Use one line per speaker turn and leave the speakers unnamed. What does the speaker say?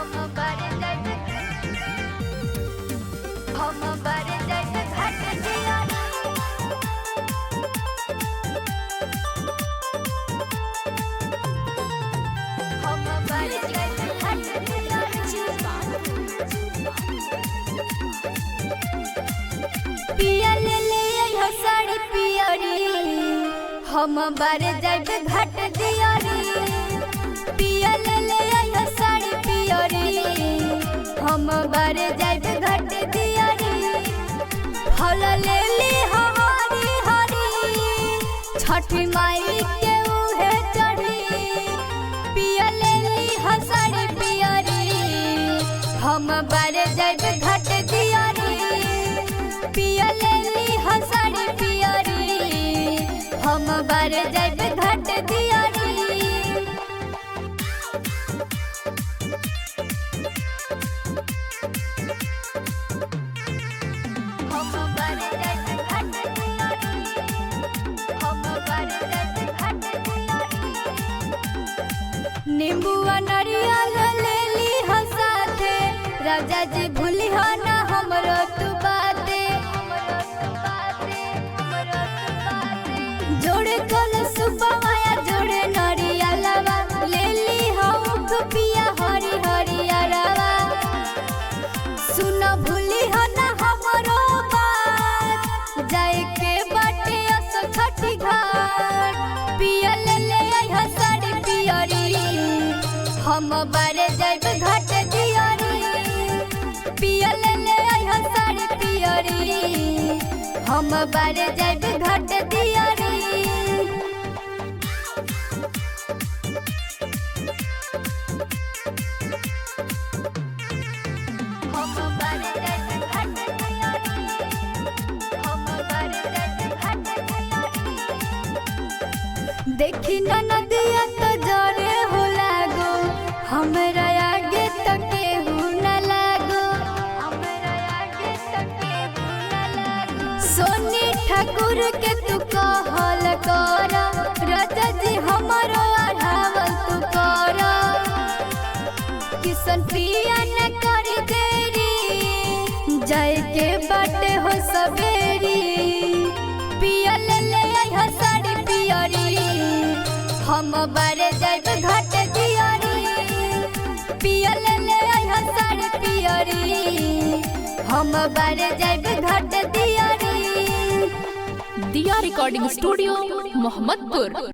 हम बारे जाइब हम बारे जाइब घाट दियारी हम बारे जाइब घाट दियारी पिया ले आइहो साड़ी पियरी हम बारे जाइब घाट दियारी पिया ले आइहो साड़ी पियरी हम बारे जाइब घाट दियारी फल ले ली हरी हरी छठी माई के उहे चढ़ी पिया ले ली साड़ी पियरी हम बारे जाइब घाट दियारी पिया ले ली साड़ी पियरी हम बारे जाइब घाट दियारी हम बारे जाइब घाट दियारी हम बारे जाइब घाट दियारी नींबुआ नारियल ले ली साथे राजा जी भूली हो ना हमरो तू बाते जोड़े कल सुबह जोड़े नारियलवा ले ली हम पिया हरी हरियरवा सुन भूली हो ना हमरो बात जाए के बाटे अस छठी घाट पिया ले आइहो साड़ी पियरी हम बारे जाइब घाट दियारी पिया ले आइहो साड़ी पियरी हम बारे जाइब घाट दियारी हम बारे जाइब घाट दियारी हम बारे जाइब घाट दियारी देखी ना नदिया तो जरे हो लागो हमरा आगे तक केहू न लागो हमरा आगे तक केहू न लागो सोनी ठाकुर के तू कहल कर राजा जी हमारो अढ़ावल तू कर किसन पिया न करी देरी जाए के बाटे हो सवेरी पिया ले आइहो साड़ी पियरी हम बारे जाइब घाट दियारी पिया ले आइहो साड़ी पियरी हम बारे जाइब घाट दियारी।
दिया रिकॉर्डिंग स्टूडियो मोहम्मदपुर।